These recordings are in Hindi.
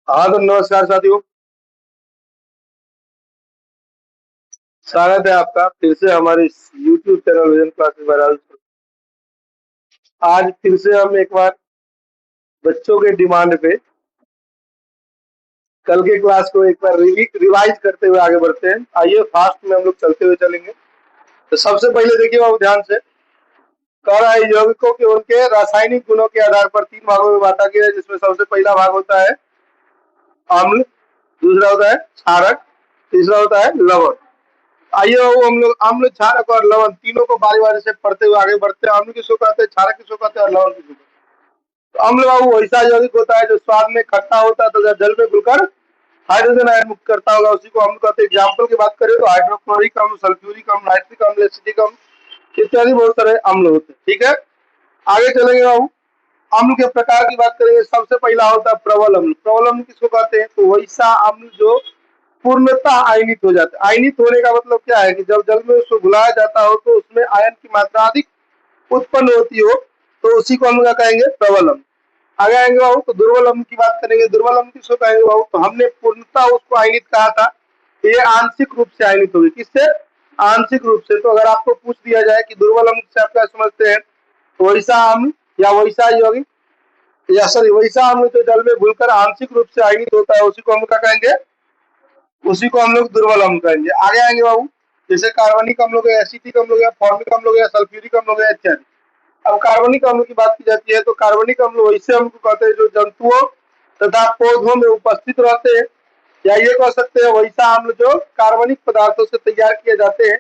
हाँ तो नमस्कार साथियों, स्वागत है आपका फिर से हमारे इस YouTube चैनल विजन क्लासेस बहरहाल। आज फिर से हम एक बार बच्चों के डिमांड पे कल के क्लास को एक बार रिवाइज करते हुए आगे बढ़ते हैं। आइए फास्ट में हम लोग चलते हुए चलेंगे। तो सबसे पहले देखिए बाबू ध्यान से, कह रहा है यौगिकों के उनके रासायनिक गुणों के आधार पर 3 भागों में बांटा गया है, जिसमें सबसे पहला भाग होता है अम्ल, दूसरा होता है क्षारक, तीसरा होता है लवण। आइए हम लोग अम्ल, क्षारक और लवण तीनों को बारी बारी से पढ़ते हुए आगे बढ़ते हैं। अम्ल किसको कहते हैं, क्षारक किसको कहते हैं और लवण किसको कहते हैं। तो अम्ल बाबू वैसा यौगिक होता है जो स्वाद में खट्टा होता है, तो जल में घुलकर हाइड्रोजन आयन मुक्त करता होगा, उसी को अम्ल कहते हैं। एग्जाम्पल की बात करें तो हाइड्रोक्लोरिक अम्ल, सल्फ्यूरिक अम्ल, नाइट्रिक अम्ल, एसिटिक अम्ल इत्यादि बहुत सारे अम्ल होते हैं। ठीक है, आगे चलेंगे बाबू। अम्ल के प्रकार की बात करेंगे, सबसे पहला होता है प्रबल अम्ल। प्रबल अम्ल किसको कहते हैं, तो वैसा अम्ल जो पूर्णतः आयनित हो जाता है। आयनित होने का मतलब क्या है कि जब जल में उसको घुलाया जाता हो तो उसमें आयन की मात्रा अधिक उत्पन्न होती हो, तो उसी को हम क्या कहेंगे, प्रबल अम्ल। आगे आएंगे बाबू तो दुर्बल अम्ल की बात करेंगे। दुर्बल अम्ल किसको कहेंगे बाबू, तो हमने पूर्णतः उसको आयनित कहा था, ये आंशिक रूप से आयनित होगी। किससे, आंशिक रूप से। तो अगर आपको पूछ दिया जाए कि दुर्बल अम्ल से आप क्या समझते हैं, तो वैसा अम्ल या वैसा यौगिक या सॉरी वैसा अम्ल जो जल में घुलकर आंशिक रूप से आयनित होता है, उसी को हम क्या कहेंगे, उसी को हम लोग दुर्बल अम्ल कहेंगे। आगे आएंगे बाबू, जैसे कार्बनिक अम्ल हो गया, एसिटिक अम्ल हो गया, फॉर्मिक अम्ल हो गया, सल्फ्यूरिक अम्ल हो गया इत्यादि। अब कार्बनिक अम्ल की बात की जाती है तो कार्बनिक अम्ल वैसे अम्ल को कहते हैं जो जंतुओं तथा पौधों में उपस्थित रहते हैं, या ये कह सकते हैं वैसा अम्ल जो कार्बनिक पदार्थों से तैयार किए जाते हैं,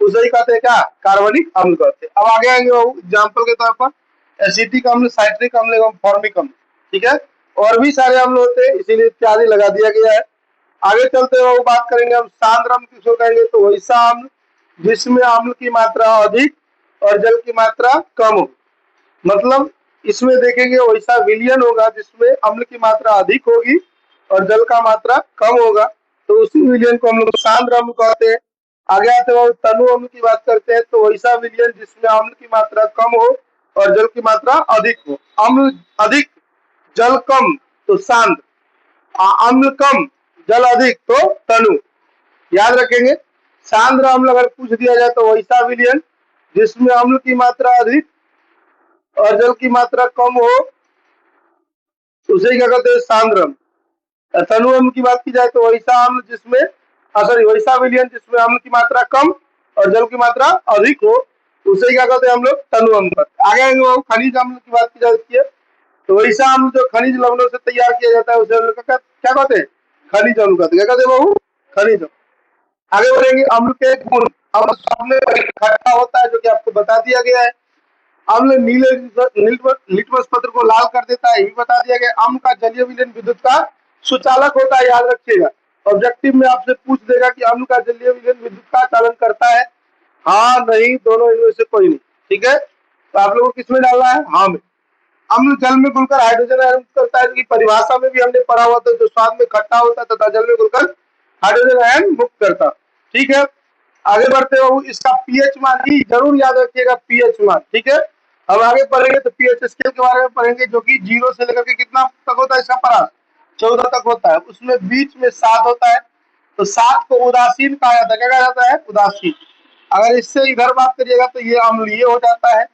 उसे ही कहते हैं क्या, कार्बनिक अम्ल कहते हैं। अब आगे आएंगे बाबू एग्जाम्पल के तौर पर एसिटिक अम्ल, साइट्रिक अम्ल एवं फॉर्मिक अम्ल। ठीक है, और भी सारे अम्ल होते हैं, इसीलिए इत्यादि लगा दिया गया है। आगे चलते हुए बात करेंगे हम सांद्र अम्ल किसको कहेंगे, तो वैसा अम्ल जिसमें अम्ल की मात्रा अधिक और जल की मात्रा कम हो। मतलब इसमें देखेंगे वैसा विलियन होगा जिसमें अम्ल की मात्रा अधिक होगी और जल का मात्रा कम होगा, तो उसी विलियन को हम लोग सांद्र अम्ल कहते हैं। आगे आते हुए तनु अम्ल की बात करते हैं, तो वैसा विलियन जिसमें अम्ल की मात्रा कम हो और जल की मात्रा अधिक हो। अम्ल अधिक जल कम तो सांद्र, अम्ल कम जल अधिक तो तनु। याद रखेंगे, सांद्र अम्ल अगर पूछ दिया जाए तो वैसा विलियन जिसमें अम्ल की मात्रा अधिक और जल की मात्रा कम हो, उसे क्या कहते हैं, सांद्र अम्ल। तनु अम्ल की बात की जाए तो वैसा अम्ल जिसमें सॉरी वैसा विलियन जिसमें अम्ल की मात्रा कम और जल की मात्रा अधिक हो, उसे क्या कहते हैं हम लोग, तनु अम्ल कहते हैं। आगे आएंगे खनिज अम्ल की बात की जाती है, तो वैसा अम्ल जो खनिज लवणों से तैयार किया जाता है उसे हम लोग क्या कहते हैं, खनिज अम्ल कहते हैं। क्या कहते हैं बाबू, खनिज अम्ल। आगे बढ़ेंगे, अम्ल के गुण। अम्ल सामने खट्टा होता है जो कि आपको बता दिया गया है। अम्ल नीले लिटमस पत्र को लाल कर देता है, ये भी बता दिया गया। अम्ल का जलीय विलयन विद्युत का सुचालक होता है, याद रखिएगा। ऑब्जेक्टिव में आपसे पूछ देगा कि अम्ल का जलीय विलयन विद्युत का चालन करता है, हाँ नहीं, दोनों इनमें से कोई नहीं। ठीक है, तो आप लोगों को किसमें डालना है, हाँ में। अम्ल जल में घुलकर हाइड्रोजन आयन मुक्त करता है, परिभाषा में भी हमने पढ़ा हुआ था, जो स्वाद में खट्टा होता है तथा जल में घुलकर हाइड्रोजन आयन मुक्त करता। ठीक है, आगे बढ़ते हो, इसका पीएच मान ही जरूर याद रखिएगा, पीएच मान। ठीक है, अब आगे पढ़ेंगे तो पीएच स्केल के बारे में पढ़ेंगे, जो कि 0 से लेकर के कितना तक होता है इसका परास, 14 तक होता है। उसमें बीच में 7 होता है, तो 7 को उदासीन कहा जाता है। क्या कहा जाता है, उदासीन। अगर इससे इधर बात करिएगा तो ये अम्लीय हो जाता है,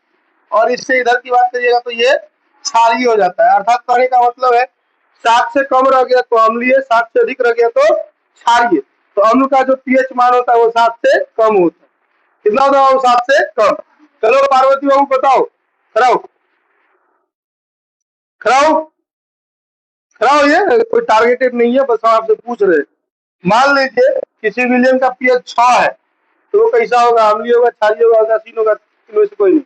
और इससे इधर की बात करिएगा तो ये क्षारीय हो जाता है। अर्थात कहने का मतलब है 7 से कम रह गया तो अम्लीय, 7 से अधिक रह गया तो क्षारीय। तो अम्ल का जो पीएच मान होता है वो 7 से कम होता है। कितना होता है वो, 7 से कम। चलो पार्वती बाबू बताओ, कराओ कराओ कराओ, ये कोई टारगेटेड नहीं है, बस हम आपसे पूछ रहे हैं। मान लीजिए किसी विलियन का पीएच 6 है, तो वो कैसा होगा, अम्लीय होगा, क्षारीय होगा, उदासीन होगा, इनमें से कोई नहीं।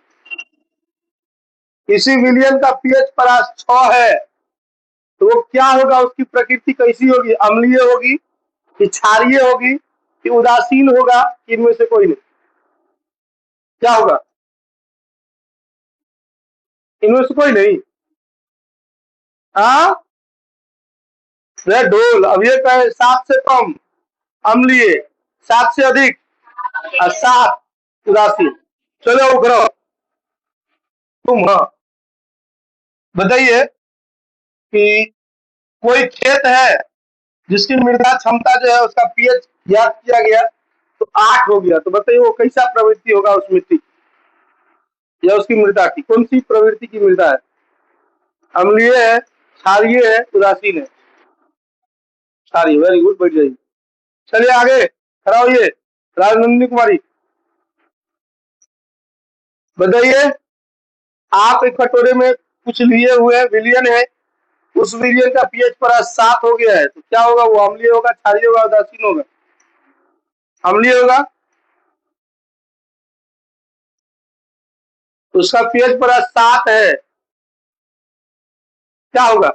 किसी विलियन का पीएच परास 6 है, तो वो क्या होगा, उसकी प्रकृति कैसी होगी, अम्लीय होगी कि क्षारीय होगी कि उदासीन होगा, इनमें से कोई नहीं। क्या होगा, इनमें से कोई नहीं। हाँ, ढोल। अब ये कहे 7 से कम अम्लीय, 7 से अधिक और 7 उदासीन। चलो उग्र, तुम हाँ बताइए कि कोई खेत है जिसकी मृदा क्षमता जो है उसका पीएच ज्ञात किया गया तो 8 हो गया, तो बताइए वो कैसा प्रवृत्ति होगा उस मिट्टी या उसकी मृदा की, कौन सी प्रवृत्ति की मृदा है? अम्लीय है, क्षारीय है, उदासीन है? क्षारीय। वेरी गुड, बैठ जाइए। चलिए आगे खड़ा होइए। राजनंदिनी कुमारी बताइए, आप एक कटोरे में कुछ लिए हुए विलियन है, उस विलियन का पीएच पर 7 हो गया है, तो क्या होगा? वो अम्लीय होगा, क्षारीय होगा, उदासीन होगा? अम्लीय होगा। उसका पीएच पर 7 है, क्या होगा?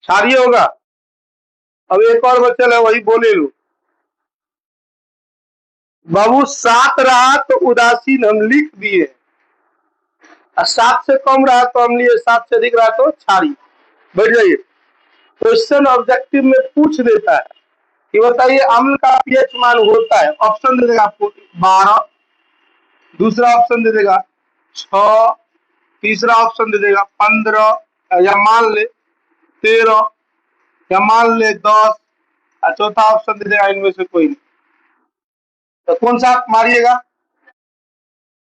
क्षारीय होगा। अब एक और बच्चल है, वही बोले लो बाबू। 7 रहा तो उदासीन हम लिख दिए, 7 से कम रहा तो अम्लीय, 7 से अधिक रहा तो क्षारीय। बैठ जाइए। क्वेश्चन ऑब्जेक्टिव में पूछ देता है कि बताइए अम्ल का पीएच मान होता है, ऑप्शन दे देगा आपको 12, दूसरा ऑप्शन दे देगा 6, तीसरा ऑप्शन दे देगा 15, या मान ले 13, या मान ले 10, और चौथा ऑप्शन दे देगा इनमें से कोई नहीं। तो कौन सा आप मारिएगा?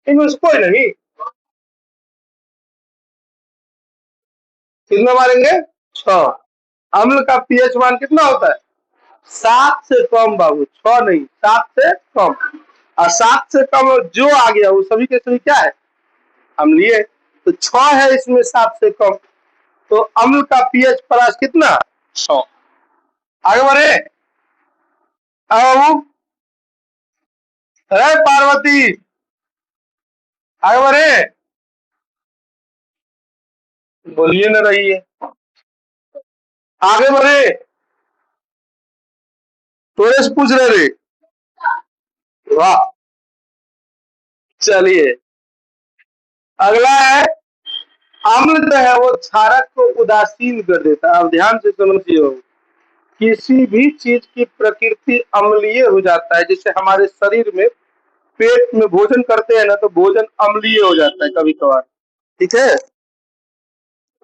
इनमें से कोई नहीं। कितना मारेंगे? 6। अम्ल का पीएच मान कितना होता है? 7 से कम बाबू, 6 नहीं, 7 से कम। और 7 से कम जो आ गया वो सभी के सभी क्या है? अम्लीय। तो 6 है इसमें 7 से कम, तो अम्ल का पीएच प्लस कितना? 100। आगे बढ़े। बाबू अरे पार्वती आगे बढ़े, बोलिए न रही है। आगे बढ़े, थोड़े से पूछ रहे थे। वाह, चलिए अगला है, अम्ल जो है वो क्षारक को उदासीन कर देता है। अब ध्यान से समझिए, किसी भी चीज की प्रकृति अम्लीय हो जाता है, जैसे हमारे शरीर में पेट में भोजन करते हैं ना, तो भोजन अम्लीय हो जाता है कभी कभार, ठीक है?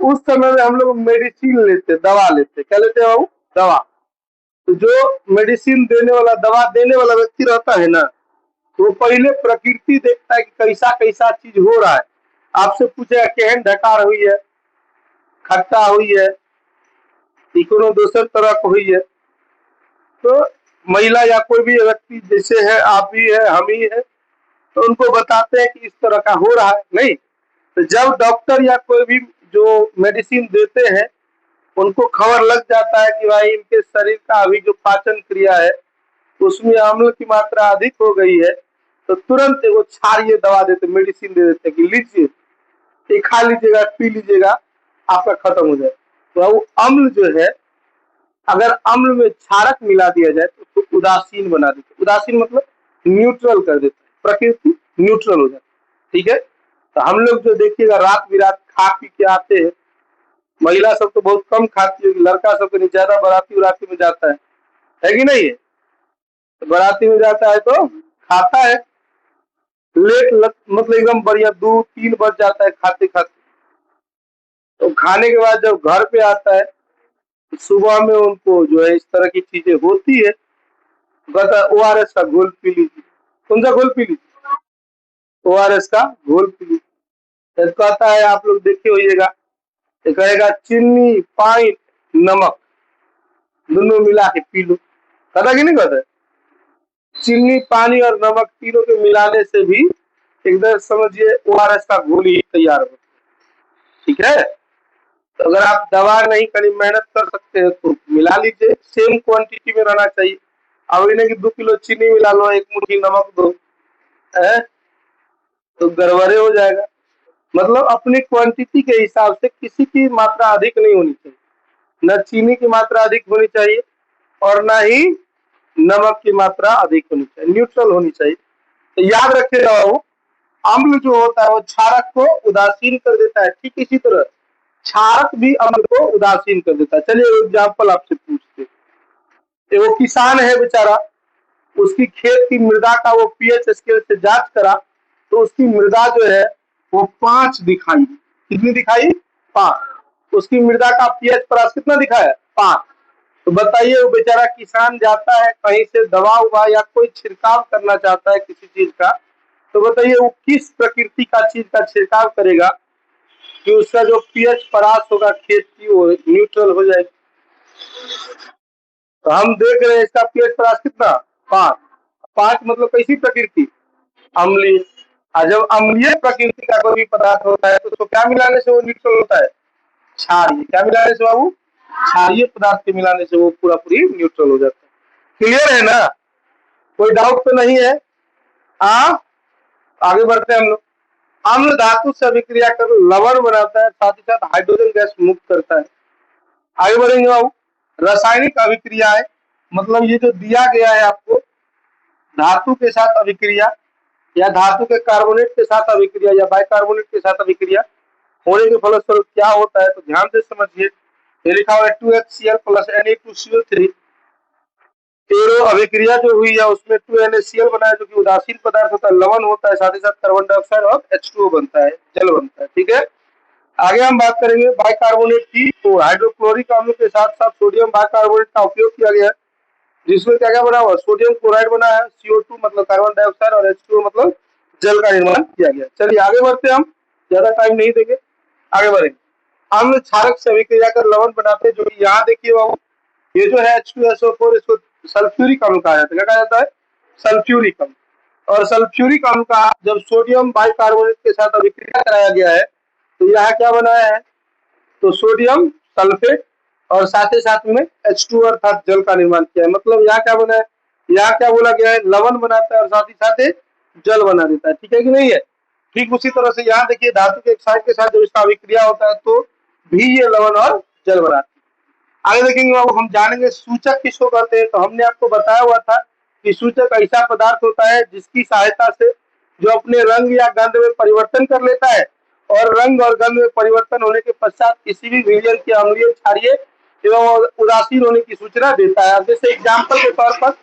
उस समय में हम लोग मेडिसिन लेते, दवा लेते, क्या लेते हैं? दवा। तो जो मेडिसिन देने वाला, दवा देने वाला व्यक्ति रहता है ना, तो वो पहले प्रकृति देखता है कि कैसा कैसा चीज हो रहा है। आपसे पूछेगा केहन ढकार हुई है, खट्टा हुई है, कोनो दूसर तरह की हुई है। तो महिला या कोई भी व्यक्ति जैसे है, आप ही है, हम ही है, तो उनको बताते हैं कि इस तरह का हो रहा है। नहीं, तो जब डॉक्टर या कोई भी जो मेडिसिन देते हैं, उनको खबर लग जाता है कि भाई इनके शरीर का अभी जो पाचन क्रिया है उसमें अम्ल की मात्रा अधिक हो गई है, तो तुरंत वो क्षारीय दवा देते, मेडिसिन दे देते कि लीजिए, ये खा लीजिएगा, पी लीजिएगा, आपका खत्म हो जाए। तो वो अम्ल जो है, अगर अम्ल में क्षारक मिला दिया जाए तो उसको उदासीन बना देते। उदासीन मतलब न्यूट्रल कर देते, प्रकृति न्यूट्रल हो जाती, ठीक है? तो हम लोग जो देखिएगा रात बिरात खा पी के आते हैं, महिला सब तो बहुत कम खाती है, लड़का सब कहीं ज्यादा बाराती उराती में जाता है कि नहीं है? तो बाराती में जाता है तो खाता है, लेट मतलब एकदम बढ़िया 2-3 बज जाता है खाते खाते। तो खाने के बाद जब घर पे आता है, तो सुबह में उनको जो है इस तरह की चीजें होती है, कहता ORS का घोल पी लीजिए। कौन सा घोल पी लीजिए? ORS का घोल पी लीजिए। तो कहता है, आप लोग देखे होइएगा, तो कहेगा चीनी, पानी, नमक दोनों मिला के पी लो। कहता कि नहीं कहता? चीनी, पानी और नमक तीनों के मिलाने से भी एकदम समझिए ORS का घोल ही तैयार होता है, ठीक है? तो अगर आप दवा नहीं करी, मेहनत कर सकते हैं तो मिला लीजिए, सेम क्वांटिटी में रहना चाहिए। अब इन्हें कि 2 किलो चीनी मिला लो, 1 मुट्ठी नमक दो, है तो गड़बड़े हो जाएगा। मतलब अपनी क्वांटिटी के हिसाब से किसी की मात्रा अधिक नहीं होनी चाहिए, न चीनी की मात्रा अधिक होनी चाहिए और न ही नमक की मात्रा अधिक होनी चाहिए, न्यूट्रल होनी चाहिए। तो याद रखिएगा, वो अम्ल जो होता है वो क्षारक को उदासीन कर देता है, ठीक इसी तरह क्षारक भी अम्ल को उदासीन कर देता है। चलिए एग्जाम्पल आपसे पूछते, वो किसान है बेचारा, उसकी खेत की मृदा का वो पीएच स्केल से जांच करा, तो उसकी मृदा जो है वो 5 दिखाई। कितनी दिखाई? 5। उसकी मृदा का पीएच परास कितना दिखा है 5। तो बताइए वो बेचारा किसान जाता है कहीं से दवा उवा या कोई छिड़काव करना चाहता है किसी चीज का, तो बताइए वो किस प्रकृति का चीज का छिड़काव करेगा कि उसका जो पीएच परास होगा खेत की वो न्यूट्रल हो जाएगी। तो हम देख रहे हैं इसका पीएच परास कितना 5। 5 मतलब कैसी प्रकृति अम्लीय। और जब अम्लीय प्रकृति का कोई पदार्थ होता है तो उसको क्या मिलाने से वो न्यूट्रल होता है क्षारीय। क्या मिलाने से बाबू क्षारीय पदार्थ के मिलाने से वो पूरा पूरी न्यूट्रल हो जाता है। क्लियर है ना, कोई डाउट तो नहीं है। आगे बढ़ते हैं हम लोग। अम्ल धातु से अभिक्रिया कर लवण बनाता है, साथ ही साथ हाइड्रोजन गैस मुक्त करता है। आगे बढ़ेंगे बाबू। रासायनिक अभिक्रिया है, मतलब ये जो दिया गया है आपको धातु के साथ अभिक्रिया या धातु के कार्बोनेट के साथ अभिक्रिया या बाइकार्बोनेट के साथ अभिक्रिया होने के फलस्वरूप क्या होता है, तो ध्यान से समझिए। ये लिखा हुआ है 2HCl प्लस Na2CO3 एरो अभिक्रिया जो हुई है उसमें 2NaCl बना है जो कि उदासीन पदार्थ होता है, लवण होता है, साथ ही साथ कार्बन डाइऑक्साइड और H2O बनता है, जल बनता है। ठीक है, आगे हम बात करेंगे बाइकार्बोनेट की। तो हाइड्रोक्लोरिक अम्ल के साथ साथ सोडियम बाइकार्बोनेट का उपयोग किया गया है, जिसमें क्या क्या बना हुआ सोडियम क्लोराइड बना है, CO2 मतलब कार्बन डाइऑक्साइड और H2O मतलब जल का निर्माण किया गया। चलिए आगे बढ़ते हैं, हम ज्यादा टाइम नहीं देंगे, आगे बढ़ेंगे। अम्ल क्षारक से अभिक्रिया कर लवण बनाते हैं, जो यहाँ देखिए बाबू ये जो है H2SO4 इसको सल्फ्यूरिक अम्ल कहा जाता है। क्या कहा जाता है सल्फ्यूरिक अम्ल। और सल्फ्यूरिक अम्ल का जब सोडियम बाइकार्बोनेट के साथ अभिक्रिया कराया गया है तो यहाँ क्या बनाया है तो सोडियम सल्फेट और साथ ही साथ में H2 अर्थात जल का निर्माण किया है। मतलब यहाँ क्या बना है, यहाँ क्या बोला गया है लवण बनाता है और साथ ही साथ जल बना देता है। ठीक है कि नहीं है। ठीक उसी तरह से यहाँ देखिए धातु के ऑक्साइड के साथ जब इसका अभिक्रिया होता है तो भी ये लवण और जल बनाती है। आगे देखेंगे बाबू हम जानेंगे सूचक किसको कहते हैं। तो हमने आपको बताया हुआ था कि सूचक ऐसा पदार्थ होता है जिसकी सहायता से जो अपने रंग या गंध में परिवर्तन कर लेता है और रंग और गंध में परिवर्तन होने के पश्चात किसी भी विलयन के अम्लीय क्षारीय एवं उदासीन होने की सूचना देता है। अब जैसे एग्जाम्पल के तौर पर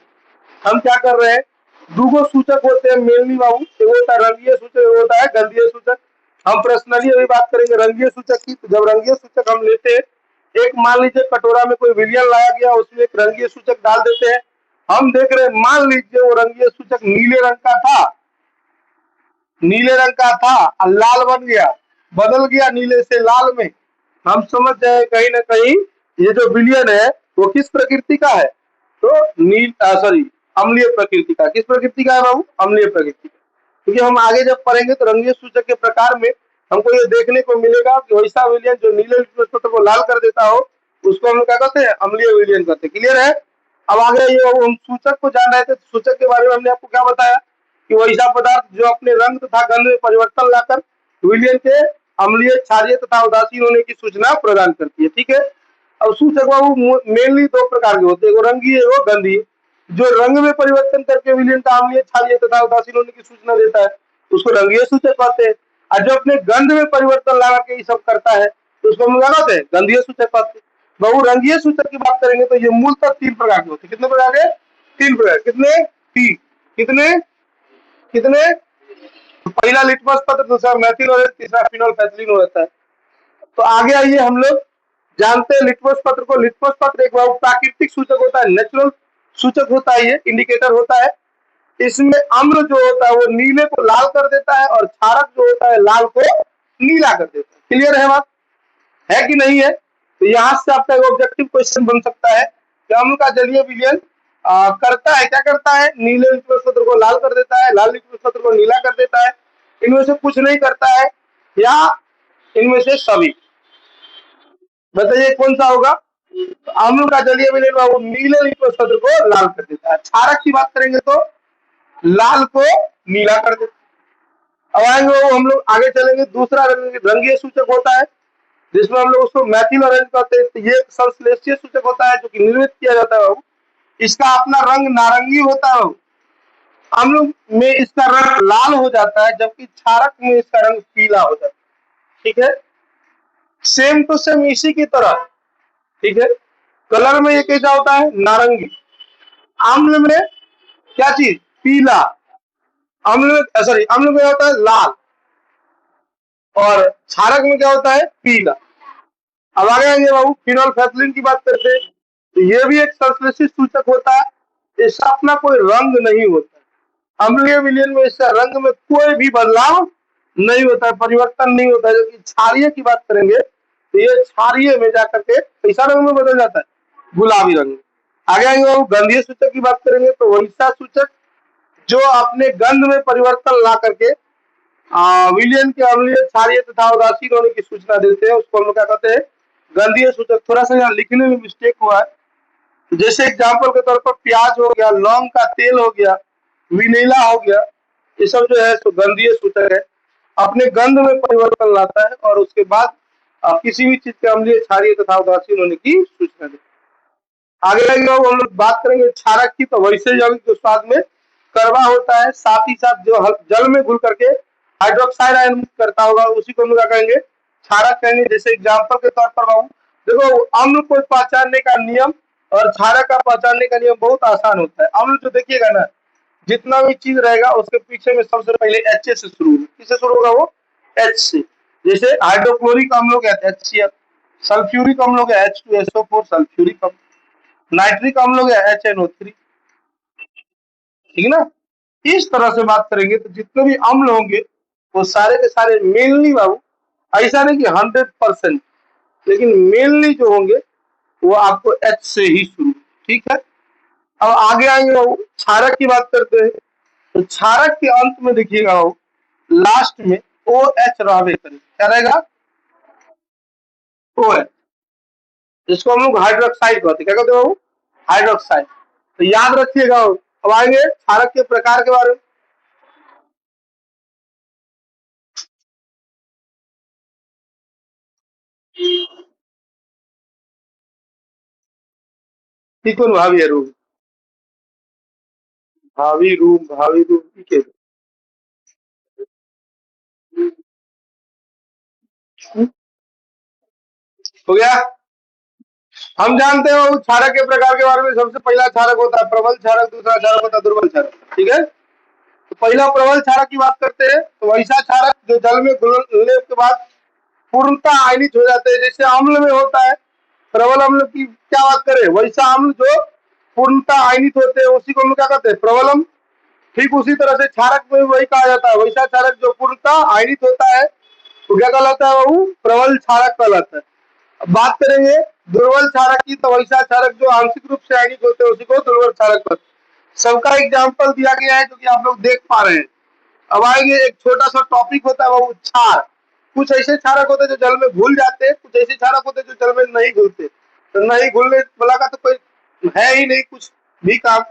हम क्या कर रहे हैं, दूगो सूचक होते हैं मेनली बाबू, एक होता है रंगीय सूचक, एक होता है गंधीय सूचक। हम पर्सनली अभी बात करेंगे रंगीय सूचक की। तो जब रंगीय सूचक हम लेते हैं, एक मान लीजिए कटोरा में कोई विलयन लाया गया, उसमें एक रंगीय सूचक डाल देते हैं। हम देख रहे हैं मान लीजिए वो रंगीय सूचक नीले रंग का था, नीले रंग का था और लाल बन गया, बदल गया नीले से लाल में। हम समझ जाए कहीं ना कहीं ये जो विलयन है वो किस प्रकृति का है, तो नील सॉरी अम्लीय प्रकृति का। किस प्रकृति का है बाबू, अम्लीय प्रकृति का। क्योंकि हम आगे जब पढ़ेंगे तो रंगीय सूचक के प्रकार में हमको ये देखने को मिलेगा कि वैसा विलयन जो नीले लिट्मस पेपर को लाल कर देता हो उसको हम लोग क्या कहते हैं अम्लीय विलयन कहते हैं। क्लियर है। अब आगे ये हम सूचक को जान रहे थे, सूचक के बारे में हमने आपको क्या बताया कि वैसा पदार्थ जो अपने रंग तथा गंध में परिवर्तन लाकर विलयन के अम्लीय क्षारीय तथा उदासीन होने की सूचना प्रदान करती है। ठीक है। अब सूचक बाबू मेनली दो प्रकार के होते हैं, वो रंगीय वो गंधीय। जो रंग में परिवर्तन करके विलयन का अम्लीय क्षारीय तथा उदासीन होने की सूचना देता है उसको रंगीय सूचक कहते हैं। और जो अपने गंध में परिवर्तन ला के ये सब करता है तो उसको हम क्या कहते हैं गंधीय सूचक कहते हैं। बहु रंगीय सूचक की बात करेंगे तो ये मूलतः 3 प्रकार के होते हैं। कितने प्रकार के 3 प्रकार। कितने 3 कितने कितने तो पहला लिटमस पत्र, दूसरा मैथिल और तीसरा फिनोल्फेथलीन होता है। तो आगे आइए हम लोग जानते हैं लिटमस पत्र को। लिटमस पत्र एक प्राकृतिक सूचक होता है, नेचुरल सूचक होता है, ये इंडिकेटर होता है। इसमें अम्ल जो होता है वो नीले को लाल कर देता है और क्षारक जो होता है लाल को नीला कर देता है। क्लियर है बात, है कि नहीं है। तो यहाँ से आपका एक ऑब्जेक्टिव क्वेश्चन बन सकता है कि अम्ल का जलीय विलयन करता है, क्या करता है नीले लिटमस पत्र को लाल कर देता है, लाल लिटमस पत्र को नीला कर देता है, इनमें से कुछ नहीं करता है या इनमें से सभी। बताइए कौन सा होगा। तो अम्ल का जलीय विलयन वो नीले लिटमस पत्र को लाल कर देता है। क्षारक की बात करेंगे तो लाल को नीला कर देता है। अब आएंगे वो हम लोग आगे चलेंगे, दूसरा रंगीय सूचक होता है जिसमें हम लोग उसको मैथिल ऑरेंज कहते हैं। ये संश्लेषीय सूचक होता है जो कि निर्मित किया जाता है। इसका अपना रंग नारंगी होता है, अम्ल में इसका रंग लाल हो जाता है जबकि क्षारक में इसका रंग पीला हो जाता है। ठीक है, सेम टू सेम इसी की तरह। ठीक है, कलर में ये कैसा होता है नारंगी, अम्ल में क्या चीज पीला, अम्ल में सॉरी अम्ल में होता है लाल और क्षारक में क्या होता है पीला। अब आगे आएंगे बाबू, फिनोल्फेथलीन की बात करते हैं तो ये भी एक संश्लेषित सूचक होता है। इसका अपना कोई रंग नहीं होता। अम्लीय विलयन में इसका रंग में कोई भी बदलाव नहीं होता है, परिवर्तन नहीं होता है। जबकि क्षारीय की बात करेंगे तो ये क्षारीय में जाकर के कैसा रंग में बदल जाता है, गुलाबी रंग में। आगे आएंगे बाबू, गंधीय सूचक की बात करेंगे तो वैसा सूचक जो अपने गंध में परिवर्तन ला करके विलयन के अम्लीय, क्षारीय तथा उदासीन होने की सूचना देते हैं, उसको हम लोग क्या कहते हैं, गंधीय सूचक। थोड़ा सा यहाँ लिखने में मिस्टेक हुआ है। जैसे एग्जाम्पल के तौर पर प्याज हो गया, लौंग का तेल हो गया, विनीला हो गया, ये सब जो है सो गंधीय सूचक है, अपने गंध में परिवर्तन लाता है और उसके बाद किसी भी चीज के अम्लीय, क्षारीय तथा उदासीन होने की सूचना देता है। आगे आगे हम लोग बात करेंगे क्षारक की, तो वैसे यौगिक जो स्वाद में कड़वा होता है, साथ ही साथ जो जल में घुल करके हाइड्रोक्साइड आयन मुक्त करता होगा, उसी को हम लोग क्या कहेंगे, क्षारक कहेंगे। जैसे एग्जाम्पल के तौर पर बाबू देखो, अम्ल को पहचानने का नियम और क्षारक का पहचानने का नियम बहुत आसान होता है। अम्ल जो देखिएगा ना, जितना भी चीज रहेगा उसके पीछे में सबसे पहले एच से शुरू होगा। किससे शुरू होगा वो, एच से। जैसे हाइड्रोक्लोरिक अम्ल हो गया HCl, सल्फ्यूरिक अम्ल हो गया H2SO4 सल्फ्यूरिक अम्ल, नाइट्रिक अम्ल हो गया HNO3, ठीक है ना। इस तरह से बात करेंगे तो जितने भी अम्ल होंगे वो सारे के सारे मेनली बाबू, ऐसा नहीं कि 100%, लेकिन मेनली जो होंगे वो आपको एच से ही शुरू, ठीक है। अब आगे आएंगे बाबू, क्षारक की बात करते हैं तो क्षारक के अंत में देखिएगा बाबू, लास्ट में OH रहबे करे, क्या रहेगा, OH, जिसको हम लोग हाइड्रोक्साइड कहते हैं। क्या कहते हैं बाबू, हाइड्रोक्साइड। तो याद रखिएगा। अब आएंगे क्षारक के प्रकार के बारे में। ठीक है, भावी है रूम, भावी रूम ठीक है। हो गया। हम जानते हो क्षारक के प्रकार के बारे में। सबसे पहला क्षारक होता है प्रबल क्षारक, दूसरा क्षारक होता है दुर्बल क्षारक, ठीक है। तो पहला प्रबल क्षारक की बात करते हैं तो वैसा क्षारक जो जल में घुलने के बाद पूर्णतः आयनित हो जाते हैं। जैसे अम्ल में होता है, प्रबल अम्ल की क्या बात करें, वैसा अम्ल जो पूर्णतः आयनित होते हैं उसी को हम क्या कहते हैं, प्रबल अम्ल। ठीक उसी तरह से क्षारक में वही कहा जाता है, वैसा क्षारक जो पूर्णतः आयनित होता है तो क्या कहलाता है वो, प्रबल क्षारक कहलाता है। अब बात करेंगे दुर्बल क्षारक की, तो वैसा क्षारक जो आंशिक रूप से आयनित होते हैं उसी को दुर्बल क्षारक कहते हैं। सबका एग्जाम्पल दिया गया है जो कि आप लोग देख पा रहे हैं। अब आएंगे, एक छोटा सा टॉपिक होता है वो क्षार। कुछ ऐसे क्षारक होते हैं जो जल में घुल जाते हैं, कुछ ऐसे क्षारक होते हैं जो जल में नहीं घुलते। तो नहीं घुलने वाला का तो कोई है ही नहीं कुछ भी काम,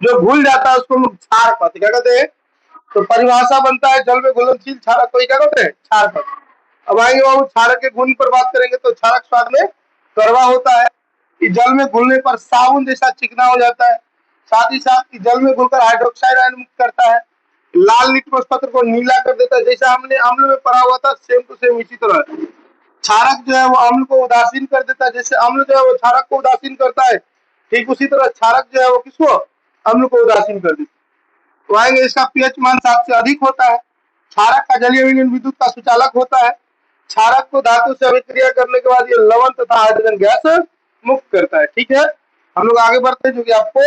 जो घुल जाता है उसको हम लोग क्षार कहते हैं। क्या कहते हैं, तो परिभाषा बनता है जल में घुलनशील क्षारक को क्या कहते हैं, क्षार कहते हैं। अब आएंगे बाबू क्षारक के गुण पर बात करेंगे तो क्षारक स्वाद में कड़वा होता है, कि जल में घुलने पर साबुन जैसा चिकना हो जाता है, साथ ही साथ कि जल में घुलकर हाइड्रोक्साइड आयन मुक्त करता है, लाल लिटमस पत्र को नीला कर देता है। जैसा हमने अम्ल में पढ़ा हुआ था सेम टू सेम इसी तरह क्षारक जो है वो अम्ल को उदासीन कर देता है। जैसे अम्ल जो है वो क्षारक को उदासीन करता है, ठीक उसी तरह क्षारक जो है वो किसको, अम्ल को उदासीन कर देता है। तो आएंगे, इसका पीएच मान 7 से अधिक होता है। क्षारक का जलीय विलयन विद्युत का सुचालक होता है। क्षारक को धातु से अभिक्रिया करने के बाद ये लवण तथा हाइड्रोजन गैस मुक्त करता है, ठीक है। हम लोग आगे बढ़ते हैं जो कि आपको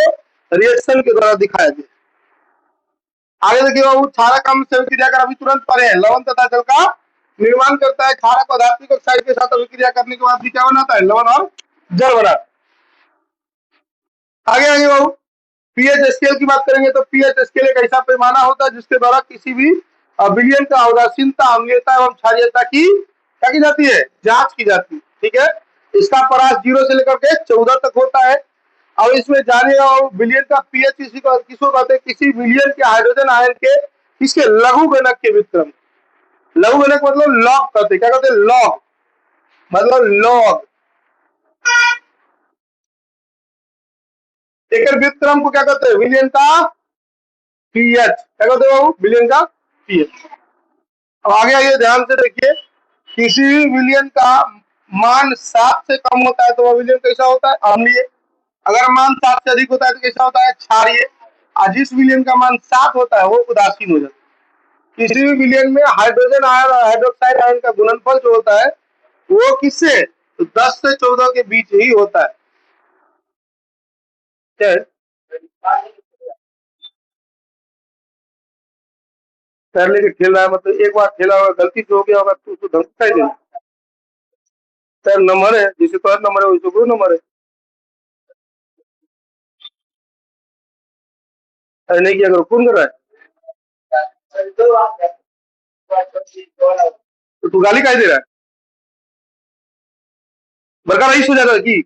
रिएक्शन के द्वारा दिखाया गया। आगे देखिए बाबू, क्षारक अम्ल से अभिक्रिया कर अभी तुरंत परे है, लवण तथा जल का निर्माण करता है। क्षारक और धात्विक ऑक्साइड के साथ अभिक्रिया करने के बाद भी क्या बनाता है, लवण और जल बनाता है। आगे आगे बाबू, पीएच स्केल की बात करेंगे तो पीएच स्केल एक ऐसा पैमाना होता है जिसके द्वारा किसी भी विलयन का उदासीनता, अम्लीयता एवं क्षारीयता की क्या की जाती है, जांच की जाती है, ठीक है। इसका परास 0 से लेकर के 14 तक होता है। अब इसमें जानिएगा विलयन का पीएच किसको कहते हैं, किसी विलयन के हाइड्रोजन आयन के किसके लघु गणक के व्युत्क्रम। लघु गणक मतलब लॉग कहते हैं। क्या कहते हैं, लॉग मतलब लॉग। एक व्युत्क्रम को क्या कहते हैं, विलयन का पीएच। क्या कहते हैं विलयन का पीएच। अब आगे आइए ध्यान से देखिए, किसी भी विलयन का मान 7 से कम होता है तो वह विलयन कैसा होता है, अम्लीय। अगर मान 7 से अधिक होता है तो कैसा होता है, क्षारीय। और जिस विलयन का मान 7 होता है वो उदासीन हो जाता है। किसी भी विलयन में हाइड्रोजन आयन और हाइड्रोक्साइड आयन का गुणनफल जो होता है वो किससे, तो 10 से 14 के बीच ही होता है। पैर लेके खेल रहा है मतलब एक बार खेला होगा, गलती से हो गया होगा तो उसको धमकी ही देना। पैर नंबर है, जैसे पैर नंबर है वैसे कोई नंबर है। अरे नहीं किया करो, कौन कर रहा है? तो तू गाली काहे दे रहा है? बड़का रईस हो जाता है कि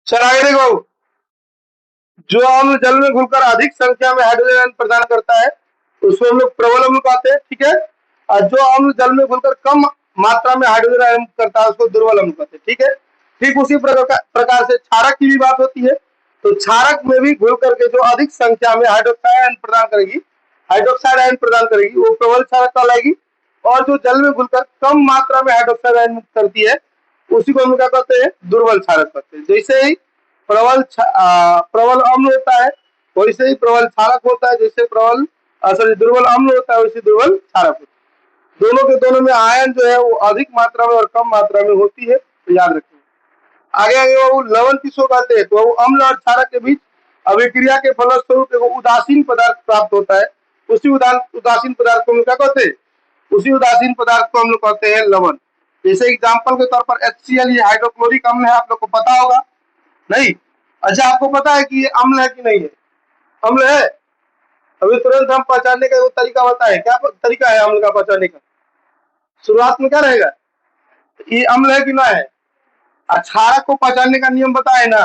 सर आगे देखो, जो अम्ल जल में घुलकर अधिक संख्या में हाइड्रोजन आयन प्रदान करता है उसको हम लोग प्रबल अम्ल कहते हैं, ठीक है। और जो अम्ल जल में घुलकर कम मात्रा में हाइड्रोजन आयन करता है उसको दुर्बल अम्ल कहते हैं, ठीक है। ठीक उसी प्रकार से क्षारक की भी बात होती है। तो क्षारक में भी घुल करके जो अधिक संख्या में हाइड्रोक्साइड आयन प्रदान करेगी, हाइड्रोक्साइड आयन प्रदान करेगी, वो प्रबल क्षारक कहलाएगी। और जो जल में घुलकर कम मात्रा में हाइड्रोक्साइड आयन मुक्त करती है उसी को हम क्या कहते हैं, दुर्बल क्षारक कहते हैं। जैसे ही प्रबल अम्ल होता है वैसे ही प्रबल क्षारक होता है, जैसे सॉरी दुर्बल अम्ल होता है वैसे दुर्बल क्षारक होता है। दोनों के दोनों में आयन जो है वो अधिक मात्रा में और कम मात्रा में होती है, तो याद रखें। आगे आगे वो लवण किसको कहते हैं, तो वो अम्ल और क्षारक के बीच अभिक्रिया के फलस्वरूप एक उदासीन पदार्थ प्राप्त होता है। उसी उदासीन पदार्थ को हम क्या कहते हैं, उसी उदासीन पदार्थ को हम लोग कहते हैं लवण। जैसे एग्जाम्पल के तौर पर HCl, ये हाइड्रोक्लोरिक अम्ल है, आप लोग को पता होगा नहीं? अच्छा आपको पता है कि ये अम्ल है कि नहीं है? अम्ल है। अभी तुरंत हम पहचानने का वो तरीका बताए, क्या तरीका है अम्ल का पहचानने का? शुरुआत में क्या रहेगा, ये अम्ल है कि ना है। क्षारक को पहचानने का नियम बताए ना,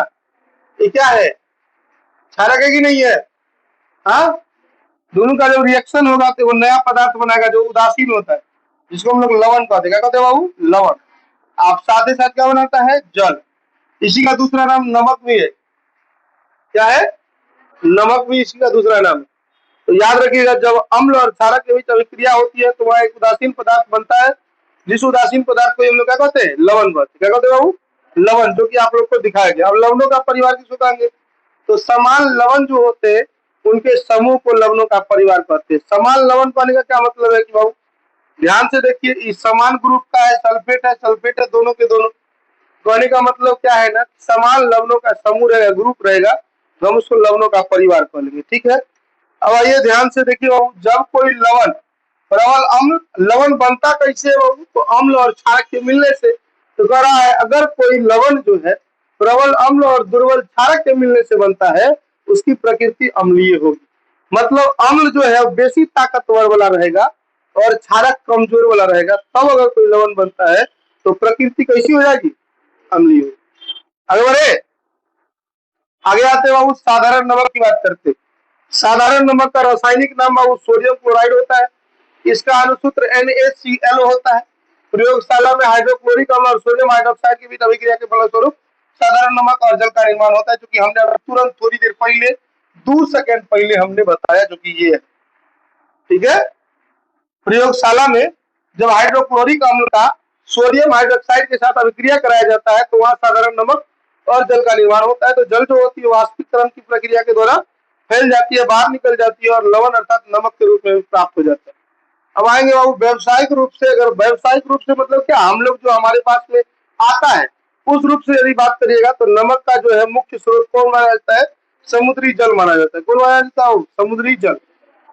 ये क्या है, क्षारक है कि नहीं है? हाँ, दोनों का जो रिएक्शन होगा तो वो नया पदार्थ बनाएगा जो उदासीन होता है, जिसको हम लोग लवण कहते हैं। क्या कहते हैं बाबू, लवण। आप साथ ही साथ क्या बनाता है, जल। इसी का दूसरा नाम नमक भी है। क्या है, नमक भी इसी का दूसरा नाम है। तो याद रखिएगा, जब अम्ल और क्षारक के बीच अभिक्रिया होती है तो वह एक उदासीन पदार्थ बनता है, जिस उदासीन पदार्थ को हम लोग क्या कहते हैं, लवण कहते हैं। क्या कहते हैं बाबू, लवण, जो कि आप लोग को दिखाया गया। अब लवणों का परिवार किसको कहेंगे, तो समान लवण जो होते हैं उनके समूह को लवणों का परिवार कहते हैं। समान लवण कहने का क्या मतलब है कि बाबू ध्यान से देखिए, इस समान ग्रुप का है, सल्फेट है, दोनों के दोनों। कहने का मतलब क्या है ना, समान लवणों का समूह रहेगा, ग्रुप रहेगा, तो हम उसको लवणों का परिवार कह लेंगे, ठीक है। अब आइए ध्यान से देखिए बाबू, जब कोई लवण प्रबल अम्ल, लवण बनता कैसे है बाबू, तो अम्ल और क्षारक के मिलने से। तो कह रहा है अगर कोई लवण जो है प्रबल अम्ल और दुर्बल क्षारक के मिलने से बनता है उसकी प्रकृति अम्लीय होगी। मतलब अम्ल जो है बेसी ताकतवर वाला रहेगा और क्षारक कमजोर वाला रहेगा, तब अगर कोई लवण बनता है तो प्रकृति कैसी हो जाएगी, अम्लीय होगी। आगे बढ़े, आगे आते बाबू साधारण नमक की बात करते। साधारण नमक का रासायनिक नाम बाबू सोडियम क्लोराइड होता है। इसका अनुसूत्र NaCl होता है। प्रयोगशाला में हाइड्रोक्लोरिक अम्ल और सोडियम हाइड्रोक्साइड के बीच अभिक्रिया के फलस्वरूप साधारण नमक और जल का निर्माण होता है, जो कि हमने तुरंत थोड़ी देर पहले 2 सेकंड पहले हमने बताया, जो कि ये है, ठीक है। प्रयोगशाला में जब हाइड्रोक्लोरिक अम्ल का सोडियम हाइड्रोक्साइड के साथ अभिक्रिया कराया जाता है तो वहां साधारण नमक और जल का निर्माण होता है। तो जल जो होती है वाष्पीकरण की प्रक्रिया के द्वारा फैल जाती है, बाहर निकल जाती है और लवण अर्थात नमक के रूप में प्राप्त हो जाता है। अब आएंगे बाबू व्यवसायिक रूप से। अगर व्यवसायिक रूप से मतलब क्या, हम लोग जो हमारे पास में आता है उस रूप से यदि बात करिएगा तो नमक का जो है मुख्य स्रोत कौन माना जाता है, समुद्री जल माना जाता है। कौन माना जाता है, समुद्री जल।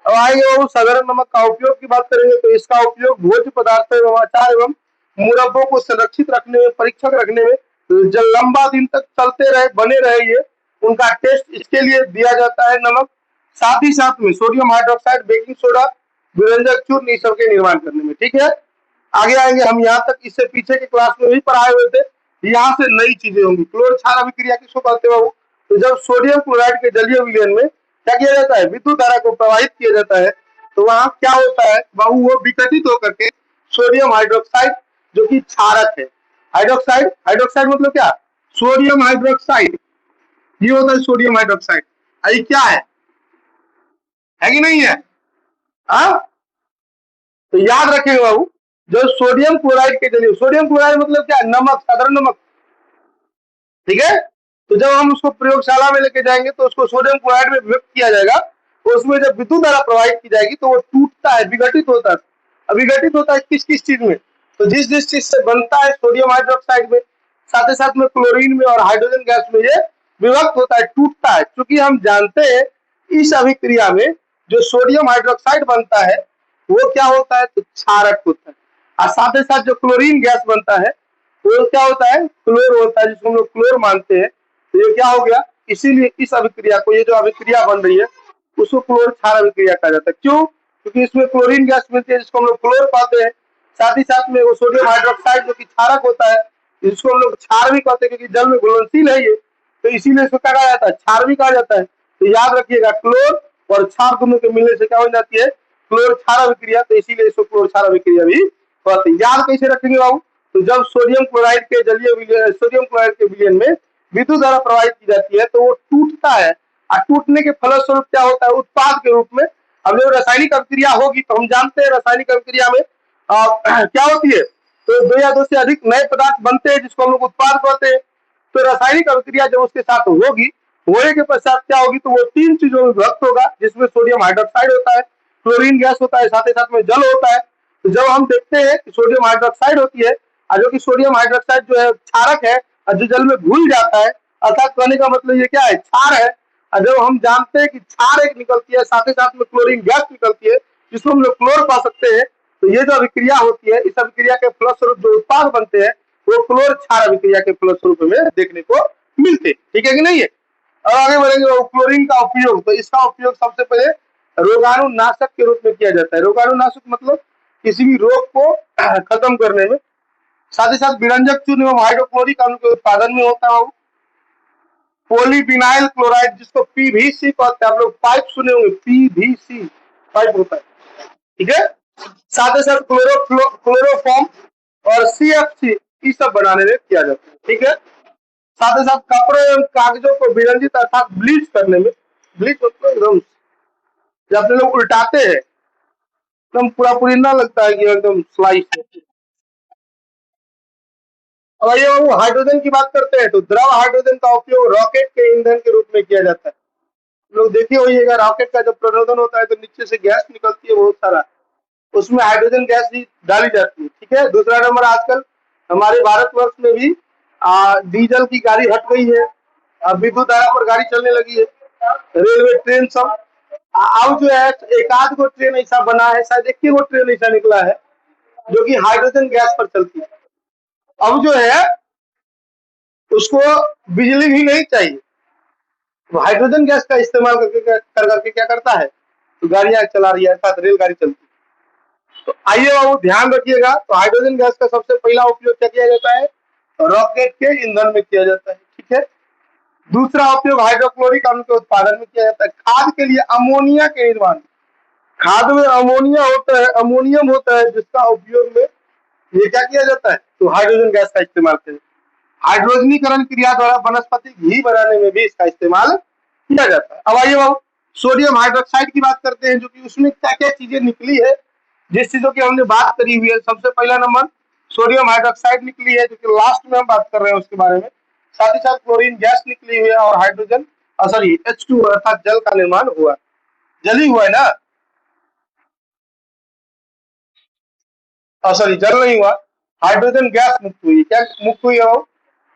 अब आएंगे बाबू साधारण नमक का उपयोग की बात करेंगे तो इसका उपयोग भोज्य पदार्थों एवं अचार एवं मुरब्बों को संरक्षित रखने में, परीक्षक रखने में, जब लंबा दिन तक चलते रहे, बने रहे, ये उनका टेस्ट, इसके लिए दिया जाता है नमक। साथ ही साथ में सोडियम हाइड्रोक्साइड, बेकिंग सोडा, विरंजक चूर्ण, इस सब के निर्माण करने में, ठीक है। आगे आएंगे, हम यहाँ तक इससे पीछे के क्लास में भी पढ़ाए हुए थे, यहाँ से नई चीजें होंगी। क्लोर क्षार अभिक्रिया किसको कहते हो, तो जब सोडियम क्लोराइड के जलीय विलयन में क्या किया जाता है, विद्युत धारा को प्रवाहित किया जाता है, तो वहां क्या होता है बाबू, वो विकसित होकर के सोडियम हाइड्रोक्साइड जो कि क्षारक है, हाइड्रोक्साइड, हाइड्रोक्साइड मतलब क्या, सोडियम हाइड्रोक्साइड, ये होता है सोडियम हाइड्रोक्साइड। ये क्या है कि नहीं है? हाँ, तो याद रखेंगे बाबू, जो सोडियम क्लोराइड के जरिए, सोडियम क्लोराइड मतलब क्या, नमक, साधारण नमक, ठीक है। तो जब हम उसको प्रयोगशाला में लेके जाएंगे तो उसको सोडियम क्लोराइड में विभक्त किया जाएगा, तो उसमें जब विद्युत धारा प्रवाहित की जाएगी तो वो टूटता है, विघटित होता है। विघटित होता है किस किस चीज में, तो जिस जिस चीज से बनता है सोडियम हाइड्रोक्साइड में, साथ ही साथ में क्लोरीन में और हाइड्रोजन गैस में ये विभक्त होता है, टूटता है। क्योंकि हम जानते हैं इस अभिक्रिया में जो सोडियम हाइड्रोक्साइड बनता है वो क्या होता है, तो क्षारक होता है। और साथ ही साथ जो क्लोरीन गैस बनता है वो क्या होता है, क्लोर होता है, जिसको हम लोग क्लोर मानते हैं। तो ये क्या हो गया, इसीलिए इस अभिक्रिया को, ये जो अभिक्रिया बन रही है उसको क्लोर क्षार अभिक्रिया कहा जाता है। क्यों, क्योंकि इसमें क्लोरीन गैस मिलती है जिसको हम लोग क्लोर पाते हैं, साथ ही साथ में वो सोडियम हाइड्रोक्साइड जो कि क्षारक होता है जिसको हम लोग क्षार भी कहते हैं, क्योंकि जल में घुलनशील है ये, तो इसीलिए इसको क्या कहा जाता है, क्षार भी कहा जाता है। तो याद रखिएगा, क्लोर और क्षार दोनों के मिलने से क्या हो जाती है, क्लोर क्षार अभिक्रिया, तो इसीलिए इसको क्लोर क्षार अभिक्रिया भी कहते हैं। याद कैसे रखेंगे बाबू, तो जब सोडियम क्लोराइड के सोडियम क्लोराइड के विलयन में विद्युत धारा प्रवाहित की जाती है तो वो टूटता है, और टूटने के फलस्वरूप क्या होता है, उत्पाद के रूप में। अब जब रासायनिक अभिक्रिया होगी तो हम जानते हैं रासायनिक अभिक्रिया में क्या होती है, तो दो या दो से अधिक नए पदार्थ बनते हैं जिसको हम लोग उत्पाद कहते हैं। तो रासायनिक अभिक्रिया जब उसके साथ होगी, होने के पश्चात क्या होगी, तो वो तीन चीजों में विभक्त होगा, जिसमें सोडियम हाइड्रोक्साइड होता है, क्लोरीन गैस होता है, साथ ही साथ में जल होता है। तो जब हम देखते हैं कि सोडियम हाइड्रोक्साइड होती है, और जो कि सोडियम हाइड्रोक्साइड जो है क्षारक है और जो जल में घुल जाता है, अर्थात कहने का मतलब ये क्या है, क्षार है। और जब हम जानते हैं कि क्षार एक निकलती है, साथ ही साथ में क्लोरीन गैस निकलती है जिसको हम लोग क्लोर पा सकते हैं, तो ये जो अभिक्रिया होती है, इस अभिक्रिया के फलस्वरूप जो उत्पाद बनते हैं वो क्लोर क्षार अभिक्रिया के फलस्वरूप में देखने को मिलते, ठीक है कि नहीं है। और आगे बढ़ेंगे, क्लोरीन का उपयोग, तो इसका उपयोग सबसे पहले रोगाणुनाशक के रूप में किया जाता है। रोगाणुनाशक मतलब किसी भी रोग को खत्म करने में, साथ ही साथ विरंजक चूर्ण एवं हाइड्रोक्लोरिक अम्ल के उत्पादन में होता है। पॉलीविनाइल क्लोराइड जिसको पीवीसी कहते हैं, आप लोग पाइप सुने होंगे, पीवीसी पाइप होता है, ठीक है। साथ ही साथ क्लोरोफॉर्म और सीएफसी ये सब बनाने में किया जाता है, ठीक है। साथ ही साथ कपड़े एवं कागजों को विरंजित अर्थात ब्लीच करने में, ब्लीच मतलब एकदम जब अपने लोग उल्टाते हैं एकदम पूरा पुरिंदा लगता है कि एकदम स्लाइस है। अब ये वो हाइड्रोजन की बात करते हैं, तो द्रव हाइड्रोजन का उपयोग रॉकेट के ईंधन के रूप में किया जाता है। लोग देखिए होइएगा, रॉकेट का जब प्रणोदन होता है तो नीचे से गैस निकलती है बहुत सारा, उसमें हाइड्रोजन गैस भी डाली जाती है, ठीक है। दूसरा नंबर, आजकल हमारे भारतवर्ष में भी डीजल की गाड़ी हट गई है, अब विद्युत धारा पर गाड़ी चलने लगी है, रेलवे ट्रेन सब। अब जो है एक आध गो ट्रेन ऐसा बना है, शायद एक गो ट्रेन ऐसा निकला है जो कि हाइड्रोजन गैस पर चलती है। अब जो है उसको बिजली भी नहीं चाहिए, तो हाइड्रोजन गैस का इस्तेमाल करके क्या करता है, तो गाड़ियां चला रही है, अर्थात रेलगाड़ी चलती है। तो आइए बाबू ध्यान रखिएगा, तो हाइड्रोजन गैस का सबसे पहला उपयोग क्या किया जाता है, रॉकेट के ईंधन में किया जाता है, ठीक है। दूसरा उपयोग हाइड्रोक्लोरिक अम्ल के उत्पादन में किया जाता है। खाद के लिए अमोनिया के निर्माण, खाद में अमोनिया होता है, अमोनियम होता है, जिसका उपयोग में ये क्या किया जाता है, तो हाइड्रोजन गैस का इस्तेमाल किया जाता है। हाइड्रोजनीकरण क्रिया द्वारा वनस्पति घी बनाने में भी इसका इस्तेमाल किया जाता है। अब आइए बाबू सोडियम हाइड्रोक्साइड की बात करते हैं, जो कि उसमें क्या क्या चीजें निकली है, जिस चीजों की हमने बात करी हुई है। सबसे पहला नंबर सोडियम हाइड्रोक्साइड निकली है, जो कि लास्ट में हम बात कर रहे हैं उसके बारे में। साथ ही साथ क्लोरीन गैस निकली हुई है और हाइड्रोजन सॉरी H2 अर्थात जल का निर्माण हुआ, जल ही हुआ है ना, सॉरी जल नहीं हुआ, हाइड्रोजन गैस मुक्त हुई। क्या मुक्त हुई है वो,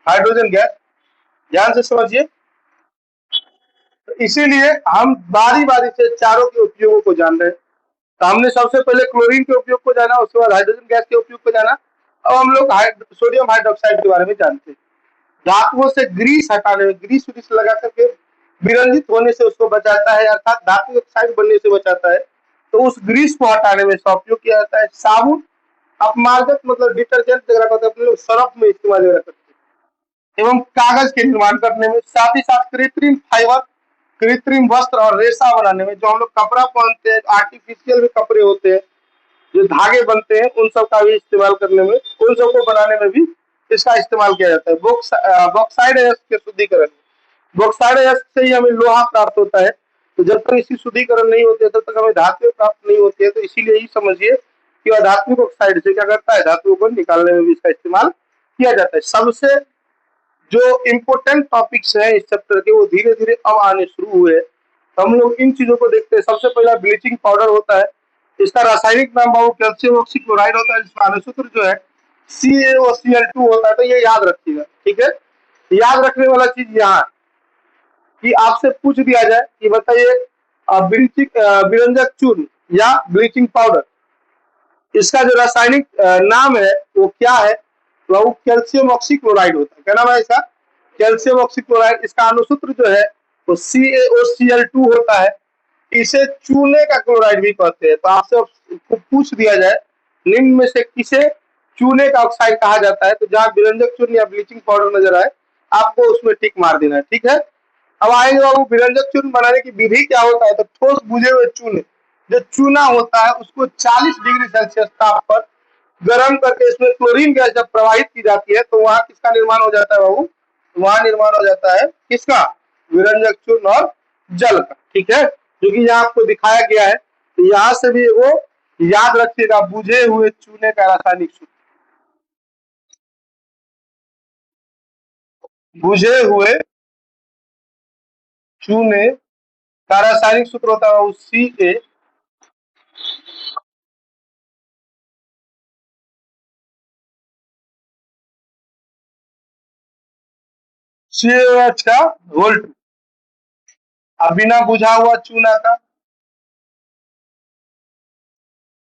हाइड्रोजन गैस, ध्यान से समझिए। तो इसीलिए हम बारी बारी से चारों के उपयोगों को जान रहे हैं। तो हमने सबसे पहले क्लोरीन के उपयोग को जाना, उसके बाद हाइड्रोजन गैस के उपयोग को जाना। अब हम लोग सोडियम हाइड्रोक्साइड के बारे में जानते हैं। धातुओं से ग्रीस हटाने में, ग्रीस व्रीस लगा करके विरंजित होने से उसको बचाता है, अर्थात धातु ऑक्साइड बनने से बचाता है। तो उस ग्रीस को हटाने में इसका उपयोग किया जाता है। साबुन, अपमार्जक मतलब डिटर्जेंट वगैरह को अपने लोग सर्फ में इस्तेमाल वगैरह करते हैं, एवं कागज के निर्माण करने में, साथ ही साथ कृत्रिम फाइबर, कृत्रिम वस्त्र और रेशा बनाने में, जो हम लोग कपड़ा पहनते हैं, आर्टिफिशियल भी कपड़े होते हैं, जो धागे बनते हैं, उन सब का भी इस्तेमाल करने में, उन सब को बनाने में भी इसका इस्तेमाल किया जाता है। बॉक्साइड अयस्क के शुद्धिकरण, बॉक्साइड अयस्क से ही हमें लोहा प्राप्त होता है। तो जब तक इसकी शुद्धिकरण नहीं होती है तब तक हमें धातु प्राप्त नहीं होती है। तो इसीलिए ही समझिए कि अधात्मिक ऑक्साइड से क्या करता है, धातुओं को निकालने में भी इसका इस्तेमाल किया जाता है। सबसे जो इम्पोर्टेंट टॉपिक्स हैं इस चैप्टर के वो धीरे धीरे अब आने शुरू हुए। तो हम लोग इन चीजों को देखते हैं। सबसे पहला ब्लीचिंग पाउडर होता है, इसका रासायनिक नाम बाबू कैल्शियम ऑक्सीक्लोराइड होता है, जिसका अनुसूत्र जो है CaOCl2 होता है। तो ये याद रखिएगा, ठीक है। याद रखने वाला चीज यहाँ कि आपसे पूछ दिया जाए कि बताइए विरंजक चूर्ण या ब्लीचिंग पाउडर, इसका जो रासायनिक नाम है वो क्या है, तो वो कैल्शियम ऑक्सीक्लोराइड होता है। क्या नाम है इसका? Calcium oxychloride. इसका अनुसूत्र जो है वो CaOCl2 होता है। इसे चूने का क्लोराइड भी कहते हैं। तो आपसे पूछ दिया जाए निम्न में से किसे चूने का ऑक्साइड कहा जाता है, तो जहां विरंजक चूर्ण या ब्लीचिंग पाउडर नजर आए आपको उसमें टिक मार देना है, ठीक है। अब आएंगे बाबू विरंजक चूर्ण बनाने की विधि क्या होता है। तो ठोस बुझे हुए चूने, जो चूना होता है उसको 40 डिग्री सेल्सियस ताप पर गर्म करके इसमें क्लोरीन गैस जब प्रवाहित की जाती है तो वहां किसका निर्माण हो जाता है बाबू? वहां निर्माण हो जाता है किसका? विरंजक चूर्ण और जल का, ठीक है। जो कि यहाँ आपको दिखाया गया है। तो यहाँ से भी वो याद रखिएगा, बुझे हुए चूने का रासायनिक सूत्र, बुझे हुए चूने का रासायनिक सूत्र होता है CaOH का होल 2। अब बिना बुझा हुआ चूना का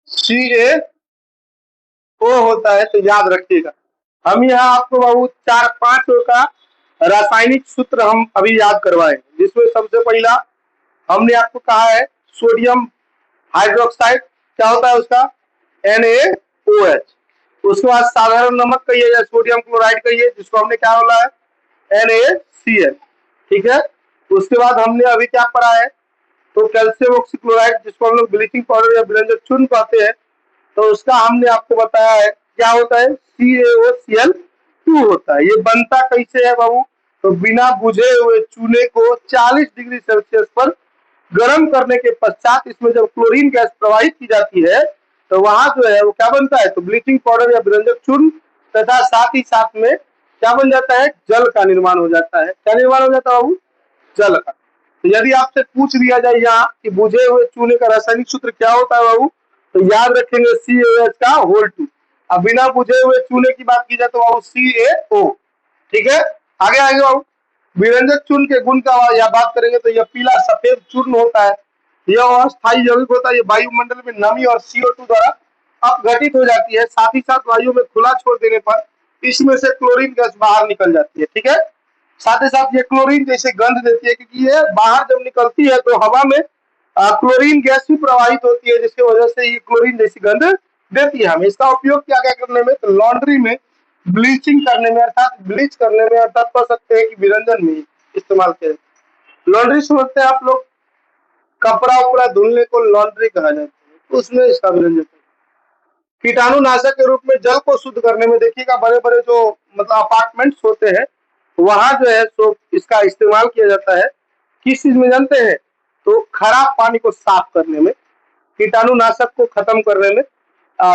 CaO होता है। तो याद रखिएगा। हम यहाँ आपको बाबू 4-5 का रासायनिक सूत्र हम अभी याद करवाए, जिसमें सबसे पहला हमने आपको कहा है सोडियम हाइड्रोक्साइड। क्या होता है उसका? NaOH। उसके बाद साधारण नमक कहिए या सोडियम क्लोराइड कहिए, जिसको हमने क्या बोला है? NaCl, ठीक है। उसके बाद हमने अभी क्या पढ़ा है, तो कैल्शियम ऑक्सीक्लोराइड, जिसको हम लोग ब्लीचिंग पाउडर या विरंजक चूर्ण कहते हैं। तो उसका हमने आपको बताया है क्या होता है, CaOCl2 होता है। ये बनता कैसे है बाबू? तो बिना बुझे हुए चूने को 40 डिग्री सेल्सियस पर गर्म करने के पश्चात इसमें जब क्लोरीन गैस प्रवाहित की जाती है तो वहां जो है वो क्या बनता है, तो ब्लीचिंग पाउडर या विरंजक चूर्ण, तथा साथ ही साथ में क्या बन जाता है, जल का निर्माण हो जाता है। क्या निर्माण हो जाता है बाबू? जल का। तो यदि आपसे पूछ दिया जाए यहाँ कि बुझे हुए चूने का रासायनिक सूत्र क्या होता है बाबू, तो याद रखेंगे CaOH का होल 2। अब बिना बुझे हुए चूने की बात की जाए तो बाबू CaO, ठीक है। आगे आएंगे बाबू, विरंजक चूर्ण के गुण का या बात करेंगे तो यह पीला सफेद चूर्ण होता है। यह अस्थायी यौगिक होता है। ये वायुमंडल में नमी और CO2 द्वारा अपघटित हो जाती है। साथ ही साथ वायु में खुला छोड़ देने पर इसमें से क्लोरीन गैस बाहर निकल जाती है, ठीक है। साथ ही साथ ये क्लोरीन जैसे गंध देती है, क्योंकि ये बाहर जब निकलती है तो हवा में क्लोरीन गैस भी प्रवाहित होती है, जिसकी वजह से ये क्लोरीन जैसी गंध देती है हमें। इसका उपयोग क्या क्या करने में, तो लॉन्ड्री में, ब्लीचिंग करने में, अर्थात ब्लीच करने में, अर्थात कह सकते हैं कि विरंजन में इस्तेमाल किया। लॉन्ड्री समझते हैं आप लोग, कपड़ा उपड़ा धुलने को लॉन्ड्री कहा जाता है, उसमें इसका विरंजन। कीटाणुनाशक के रूप में जल को शुद्ध करने में देखिएगा, बड़े बड़े जो मतलब अपार्टमेंट्स होते हैं वहां जो है सो इसका इस्तेमाल किया जाता है। किस चीज में जानते हैं, तो खराब पानी को साफ करने में, कीटाणुनाशक को खत्म करने में।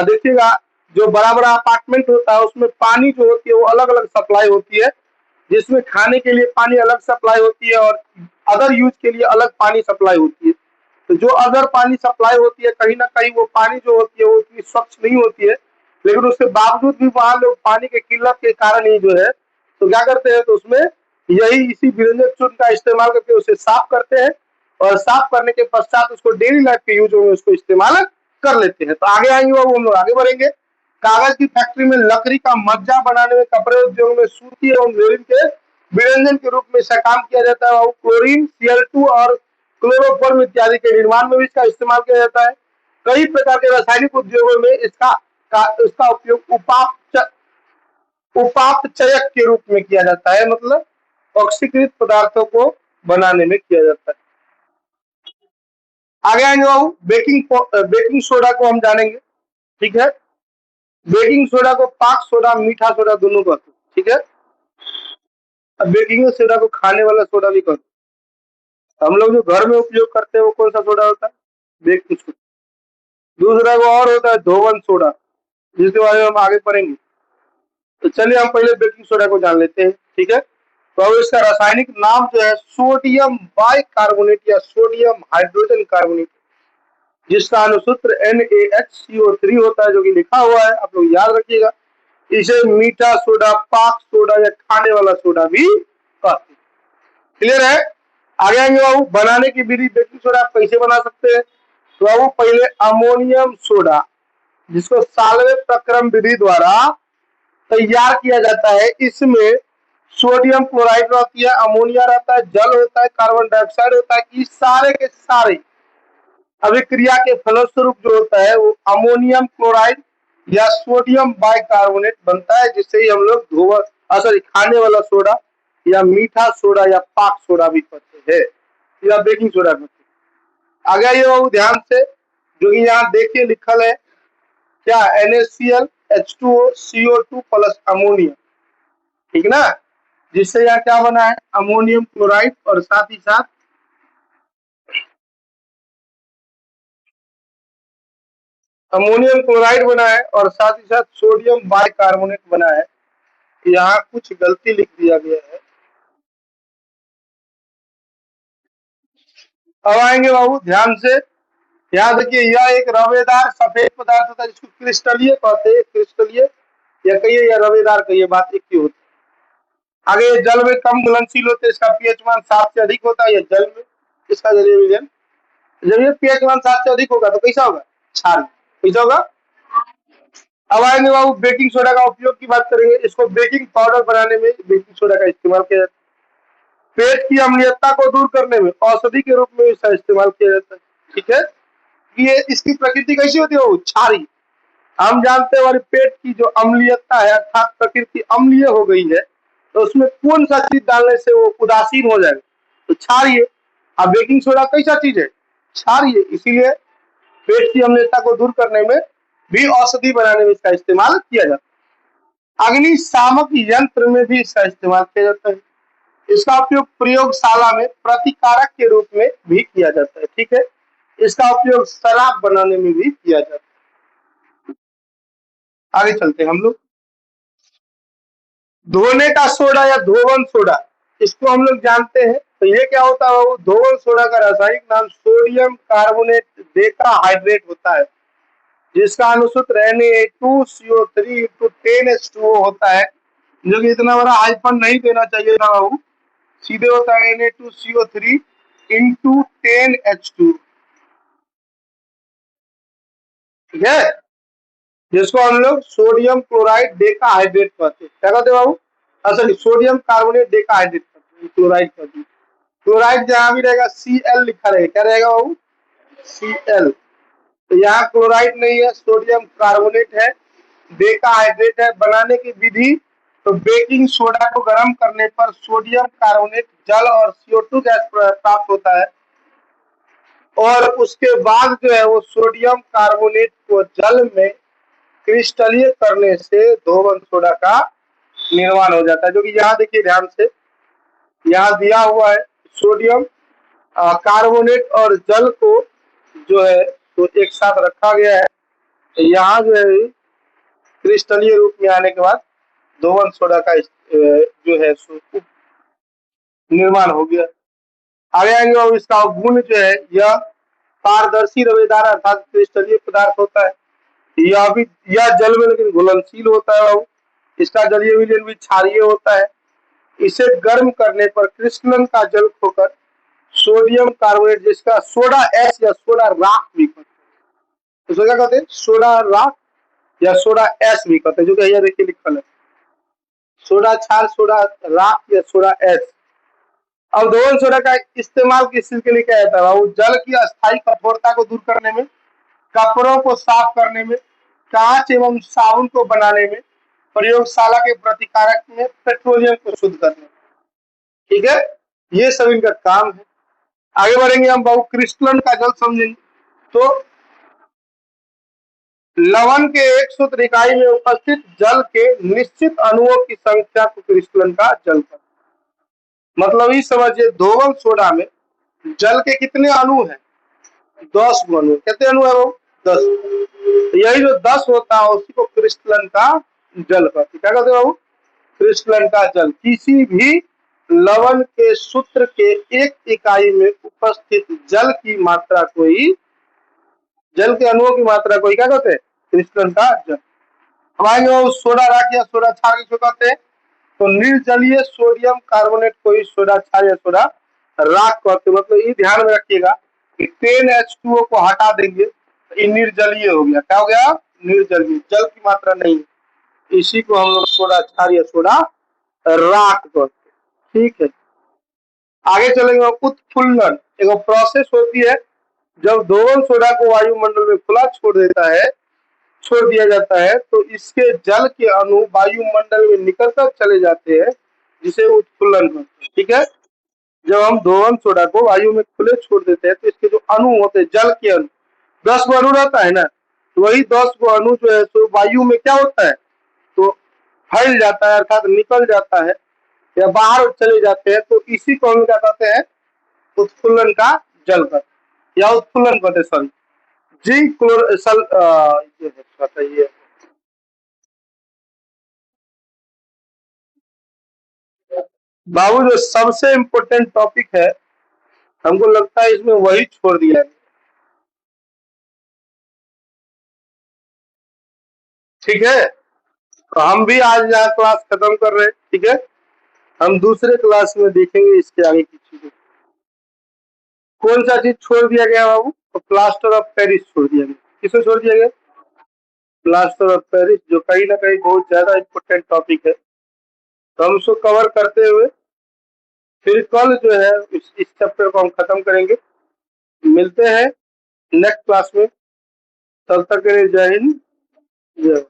देखिएगा जो बड़ा बड़ा अपार्टमेंट होता है उसमें पानी जो होती है वो अलग अलग सप्लाई होती है, जिसमें खाने के लिए पानी अलग सप्लाई होती है और अदर यूज के लिए अलग पानी सप्लाई होती है। तो जो अदर पानी सप्लाई होती है कहीं ना कहीं वो पानी जो होती है वो उतनी स्वच्छ नहीं होती है, लेकिन उसके बावजूद भी वहां लोग पानी के किल्लत के कारण ही जो है तो क्या करते हैं, तो उसमें यही इसी विरंजक चूर्ण का इस्तेमाल करके उसे साफ करते हैं और साफ करने के पश्चात उसको डेली लाइफ के यूज में उसको इस्तेमाल कर लेते हैं। तो आगे आएंगे वो हम लोग आगे बढ़ेंगे। कागज की फैक्ट्री में लकड़ी का मज्जा बनाने में, कपड़े उद्योग में सूती एवं रेलिन के विरंजन के रूप में इसका काम किया जाता है। क्लोरीन, Cl2 और क्लोरोफॉर्म इत्यादि के निर्माण में भी इसका इस्तेमाल किया जाता है। कई प्रकार के रासायनिक उद्योगों में इसका उपयोग उपापचयक के रूप में किया जाता है, मतलब ऑक्सीकृत पदार्थों को बनाने में किया जाता है। आगे आएंगे बाबू, बेकिंग सोडा को हम जानेंगे, ठीक है। बेकिंग सोडा को पाक सोडा, मीठा सोडा दोनों कहते हैं, ठीक है। अब बेकिंग सोडा को खाने वाला सोडा भी कहते हैं। हम लोग जो घर में उपयोग करते हैं वो कौन सा सोडा होता है, बेकिंग सोडा। दूसरा वो और होता है धोवन सोडा, जिसके बारे में हम आगे पढ़ेंगे। तो चलिए हम पहले बेकिंग सोडा को जान लेते हैं, ठीक है। तो इसका रासायनिक नाम जो है सोडियम बाइकार्बोनेट या सोडियम हाइड्रोजन कार्बोनेट, जिसका अनुसूत्र NaHCO3 होता है, जो कि लिखा हुआ है, आप लोग याद रखिएगा। इसे मीठा सोडा, पाक सोडा या खाने वाला सोडा भी कहते हैं। क्लियर है? आगे आएंगे बाबू। बनाने की विधि, बेकिंग सोडा आप कैसे बना सकते हैं? तो बाबू पहले अमोनियम सोडा, जिसको साल्वे प्रक्रम विधि द्वारा तैयार किया जाता है, इसमें सोडियम क्लोराइड रहती है, अमोनिया रहता है, जल होता है, कार्बन डाइऑक्साइड होता है। इस सारे के सारे अभिक्रिया के फलस्वरूप जो होता है वो अमोनियम क्लोराइड या सोडियम बाइकार्बोनेट बनता है, जिससे ही हम लोग खाने वाला सोडा या मीठा सोडा या पाक सोडा भी कहते हैं, या बेकिंग सोडा कहते हैं। आगे ये बाबू ध्यान से, जो कि यहाँ देखिए लिखल है क्या, NaCl H2O CO2 plus ammonia, ठीक ना, जिससे यहाँ क्या बना है, अमोनियम क्लोराइड और साथ ही साथ अमोनियम क्लोराइड बना है और साथ ही साथ सोडियम बाइकार्बोनेट बना है। यहाँ कुछ गलती लिख दिया गया है। अब आएंगे बाबू ध्यान से, यहाँ देखिए, यह एक रवेदार सफेद पदार्थ होता है, जिसको क्रिस्टलीय कहते हैं। क्रिस्टलीय या कहिए या रवेदार कहिए, बात एक ही होती है। आगे ये जल में कम घुलनशील होते हैं, इसका पीएच मान 7 से अधिक होता है। ये जल में इसका जलीय विलयन, जब ये पीएच मान 7 से अधिक होगा तो कैसा होगा, क्षार। कैसा होगा? अब आएंगे बाबू बेकिंग सोडा का उपयोग की बात करेंगे। इसको बेकिंग पाउडर बनाने में बेकिंग सोडा का इस्तेमाल किया जाता है। पेट की अम्लीयता को दूर करने में औषधि के रूप में इसका इस्तेमाल किया जाता है। ठीक है, ये इसकी प्रकृति कैसी होती है, वो क्षारी। हम जानते हैं हमारे पेट की जो अम्लीयता है, अर्थात प्रकृति अम्लीय हो गई है, तो उसमें कौन सा चीज डालने से वो उदासीन हो जाएगा, तो क्षारीय। अब बेकिंग सोडा कैसा चीज है, क्षारीय। इसीलिए पेट की अम्लीयता को दूर करने में भी, औषधि बनाने में इसका इस्तेमाल किया जाता है। अग्निशामक यंत्र में भी इसका इस्तेमाल किया जाता है। इसका उपयोग प्रयोगशाला में प्रतिकारक के रूप में भी किया जाता है। ठीक है, इसका उपयोग शराब बनाने में भी किया जाता है। आगे चलते हैं हम लोग। धोने का सोडा या धोवन सोडा, इसको हम लोग जानते हैं। तो ये क्या होता है, धोवन सोडा का रासायनिक नाम सोडियम कार्बोनेट डेकाहाइड्रेट होता है, जिसका अनुसूत्र Na2CO3 × 10H2O होता है, जो कि इतना बड़ा हाइफन नहीं देना चाहिए था बाबू, सीधे होता है Na2CO3 × 10H2। ठीक है, जिसको हम लोग सोडियम क्लोराइड डेकाहाइड्रेट कहते हैं। क्या कहते हैं बाबू, सॉरी, सोडियम कार्बोनेट डेकाहाइड्रेट कहते हैं, क्लोराइड कहते हैं। क्लोराइड जहां भी रहेगा Cl लिखा रहेगा, क्या रहेगा बाबू, Cl। तो यहाँ क्लोराइड नहीं है, सोडियम कार्बोनेट है, डेकाहाइड्रेट है। बनाने की विधि, तो बेकिंग सोडा को गर्म करने पर सोडियम कार्बोनेट, जल और CO2 गैस प्राप्त होता है, और उसके बाद जो है वो सोडियम कार्बोनेट को जल में क्रिस्टलीय करने से धोवन सोडा का निर्माण हो जाता है। जो कि यहाँ देखिए ध्यान से, यहाँ दिया हुआ है सोडियम कार्बोनेट और जल को जो है तो एक साथ रखा गया है। यहाँ जो है क्रिस्टलीय रूप में आने के बाद धोवन सोडा का जो है निर्माण हो गया। आगे आएंगे और इसका गुण जो है, यह पारदर्शी रवेदार अर्थात क्रिस्टलीय पदार्थ होता है। यह जल में लेकिन घुलनशील होता है। इसका जलीय विलयन भी क्षारीय होता है। इसे गर्म करने पर क्रिस्टलन का जल खोकर सोडियम कार्बोनेट, जिसका सोडा एस या सोडा राख भी कहते हैं, तो क्या कहते हैं, सोडा राख या सोडा एस भी कहते हैं, जो कि देखिए लिखल है, सोडा क्षार, सोडा राख या सोडा एस। अब धोवन सोडा का इस्तेमाल किस चीज के लिए किया जाता है, वो जल की अस्थायी कठोरता को दूर करने में, कपड़ों को साफ करने में, कांच एवं साबुन को बनाने में, प्रयोगशाला के प्रतिकारक में, पेट्रोलियम को शुद्ध करने में। ठीक है, ये सब इनका काम है। आगे बढ़ेंगे हम बाबू, क्रिस्टलन का जल समझेंगे। तो लवण के एक सूत्र इकाई में उपस्थित जल के निश्चित अणुओं की संख्या को क्रिस्टलन का जल कहते हैं। मतलब ये समझिए, धोवन सोडा में जल के कितने अणु हैं, 10 अणु। कितने अणु है वो, 10। यही जो 10 होता है उसी को क्रिस्टलन का जल कहते हैं। क्या कहते हैं बाबू, क्रिस्टलन का जल। किसी भी लवण के सूत्र के एक इकाई में उपस्थित जल की मात्रा को ही, जल के अणुओं की मात्रा को ही क्या कहते हैं? क्रिस्टलन का जल। अब आएंगे वो सोडा राख या सोडा क्षार किसको कहते हैं? तो निर्जलीय सोडियम कार्बोनेट को ही सोडा क्षार या सोडा राख कहते हैं। मतलब ये ध्यान में रखिएगा कि 10H2O को हटा देंगे तो ये निर्जलीय हो गया। क्या हो गया? निर्जलीय, जल की मात्रा नहीं। इसी को हम लोग सोडा क्षार या सोडा राख कहते हैं। ठीक है, आगे चलेंगे। उत्फुल्लन एक प्रोसेस होती है जब दोहन सोडा को वायुमंडल में खुला छोड़ दिया जाता है तो इसके जल के अणु वायुमंडल में निकलकर चले जाते हैं, जिसे उत्फुल्लन कहते हैं। ठीक है, जब हम दोहन सोडा को वायु में खुले छोड़ देते हैं तो इसके जो अणु होते हैं, जल के अणु 10 गो अणु रहता है ना, तो वही 10 गो अणु जो है तो वायु में क्या होता है? तो फैल जाता है, अर्थात निकल जाता है या बाहर चले जाते हैं। तो इसी को हम क्या कहते हैं? उत्फुल्लन का जल कहते हैं या उत्फुल्लन कहते हैं। सॉरी, जी क्लोरसल ये बाबू जो सबसे इम्पोर्टेंट टॉपिक है, हमको लगता है इसमें वही छोड़ दिया है। ठीक है, तो हम भी आज यहाँ क्लास खत्म कर रहे हैं। ठीक है, हम दूसरे क्लास में देखेंगे इसके आगे की चीजें। कौन सा चीज छोड़ दिया गया बाबू? तो प्लास्टर ऑफ पेरिस छोड़ दिया गया। किसे छोड़ दिया गया? प्लास्टर ऑफ पेरिस, जो कहीं ना कहीं बहुत ज्यादा इम्पोर्टेंट टॉपिक है। तो हम उसको कवर करते हुए फिर कल जो है इस चैप्टर को हम खत्म करेंगे। मिलते हैं नेक्स्ट क्लास में, तब तक के लिए जय हिंद, जय।